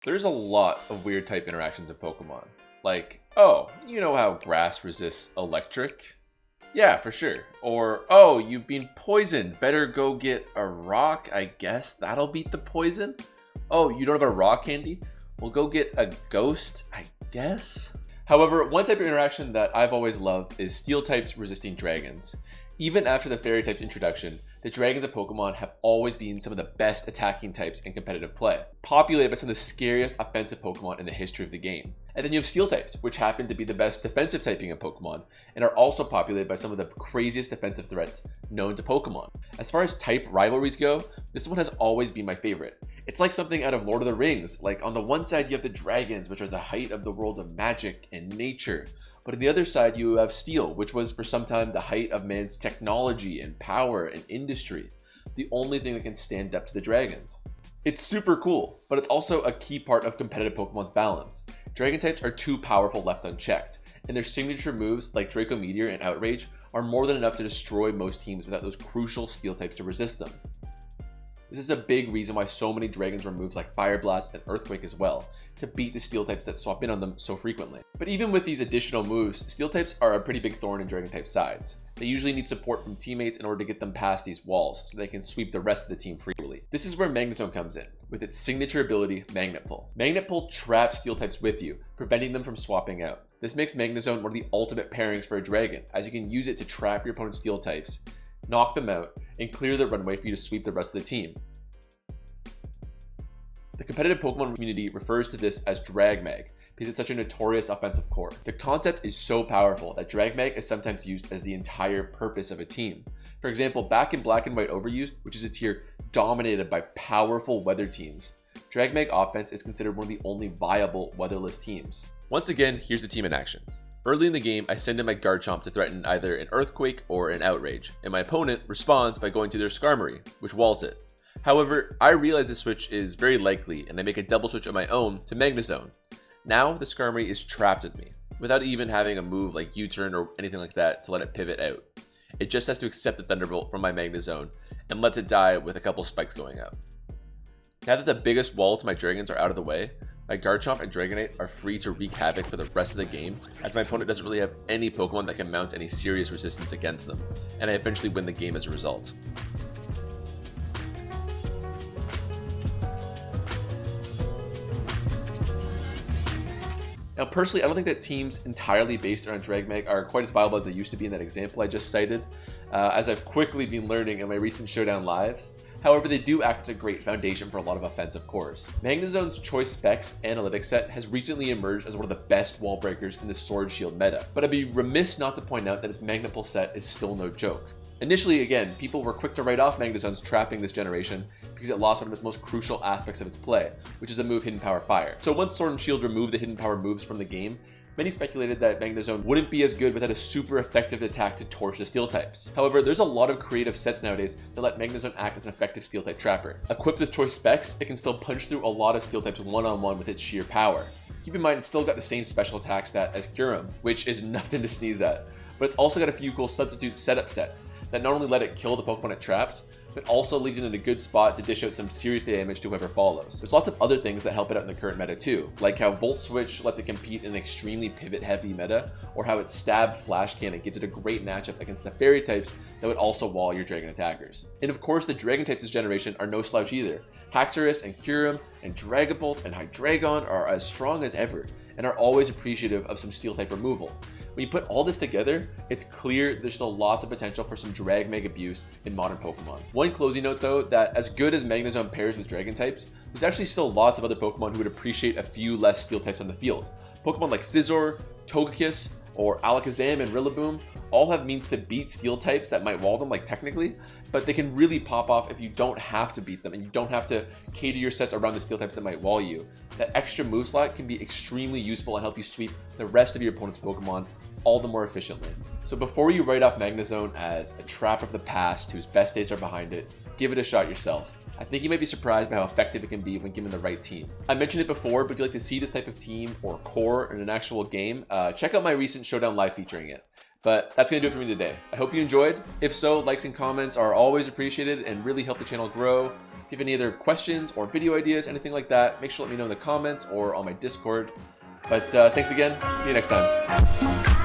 There's a lot of weird type interactions in Pokemon. Like, oh, you know how grass resists electric? Yeah, for sure. Or, oh, you've been poisoned. Better go get a rock, I guess. That'll beat the poison. Oh, you don't have a rock candy? Well, go get a ghost, I guess. However, one type of interaction that I've always loved is steel types resisting dragons. Even after the fairy type's introduction, the dragons of Pokemon have always been some of the best attacking types in competitive play, populated by some of the scariest offensive Pokemon in the history of the game. And then you have steel types, which happen to be the best defensive typing in Pokemon, and are also populated by some of the craziest defensive threats known to Pokemon. As far as type rivalries go, this one has always been my favorite. It's like something out of Lord of the Rings. Like, on the one side you have the dragons, which are the height of the world of magic and nature. But on the other side you have steel, which was for some time the height of man's technology and power and industry. The only thing that can stand up to the dragons. It's super cool, but it's also a key part of competitive Pokemon's balance. Dragon types are too powerful left unchecked, and their signature moves like Draco Meteor and Outrage are more than enough to destroy most teams without those crucial steel types to resist them. This is a big reason why so many dragons run moves like Fire Blast and Earthquake as well, to beat the steel types that swap in on them so frequently. But even with these additional moves, steel types are a pretty big thorn in dragon type sides. They usually need support from teammates in order to get them past these walls so they can sweep the rest of the team freely. This is where Magnezone comes in, with its signature ability, Magnet Pull. Magnet Pull traps steel types with you, preventing them from swapping out. This makes Magnezone one of the ultimate pairings for a dragon, as you can use it to trap your opponent's steel types, knock them out, and clear the runway for you to sweep the rest of the team. The competitive Pokemon community refers to this as Drag Mag because it's such a notorious offensive core. The concept is so powerful that Drag Mag is sometimes used as the entire purpose of a team. For example, back in Black and White Overused, which is a tier dominated by powerful weather teams, Drag Mag offense is considered one of the only viable weatherless teams. Once again, here's the team in action. Early in the game, I send in my Garchomp to threaten either an Earthquake or an Outrage, and my opponent responds by going to their Skarmory, which walls it. However, I realize this switch is very likely, and I make a double switch of my own to Magnezone. Now, the Skarmory is trapped with me, without even having a move like U-turn or anything like that to let it pivot out. It just has to accept the Thunderbolt from my Magnezone, and lets it die with a couple spikes going up. Now that the biggest wall to my dragons are out of the way, my Garchomp and Dragonite are free to wreak havoc for the rest of the game, as my opponent doesn't really have any Pokemon that can mount any serious resistance against them, and I eventually win the game as a result. Now, personally, I don't think that teams entirely based around Drag Mag are quite as viable as they used to be in that example I just cited, as I've quickly been learning in my recent Showdown lives. However, they do act as a great foundation for a lot of offensive cores. Magnezone's Choice Specs analytics set has recently emerged as one of the best wall breakers in the Sword Shield meta, but I'd be remiss not to point out that its Magnet Pull set is still no joke. Initially, again, people were quick to write off Magnezone's trapping this generation because it lost one of its most crucial aspects of its play, which is the move Hidden Power Fire. So once Sword and Shield removed the Hidden Power moves from the game, many speculated that Magnezone wouldn't be as good without a super effective attack to torch the steel types. However, there's a lot of creative sets nowadays that let Magnezone act as an effective steel type trapper. Equipped with Choice Specs, it can still punch through a lot of steel types one-on-one with its sheer power. Keep in mind, it's still got the same special attack stat as Kyurem, which is nothing to sneeze at, but it's also got a few cool substitute setup sets that not only let it kill the Pokemon it traps, but also leaves it in a good spot to dish out some serious damage to whoever follows. There's lots of other things that help it out in the current meta too, like how Volt Switch lets it compete in an extremely pivot-heavy meta, or how its Stab Flash Cannon gives it a great matchup against the Fairy types that would also wall your Dragon attackers. And of course, the Dragon types this generation are no slouch either. Haxorus and Kyurem and Dragapult and Hydreigon are as strong as ever, and are always appreciative of some steel type removal. When you put all this together, it's clear there's still lots of potential for some Drag Mag abuse in modern Pokemon. One closing note though, that as good as Magnezone pairs with Dragon types, there's actually still lots of other Pokemon who would appreciate a few less steel types on the field. Pokemon like Scizor, Togekiss, or Alakazam and Rillaboom all have means to beat steel types that might wall them, like technically, but they can really pop off if you don't have to beat them and you don't have to cater your sets around the steel types that might wall you. That extra move slot can be extremely useful and help you sweep the rest of your opponent's Pokemon all the more efficiently. So before you write off Magnezone as a trap of the past whose best days are behind it, give it a shot yourself. I think you might be surprised by how effective it can be when given the right team. I mentioned it before, but if you'd like to see this type of team or core in an actual game, check out my recent Showdown live featuring it. But that's going to do it for me today. I hope you enjoyed. If so, likes and comments are always appreciated and really help the channel grow. If you have any other questions or video ideas, anything like that, make sure to let me know in the comments or on my Discord. But thanks again. See you next time.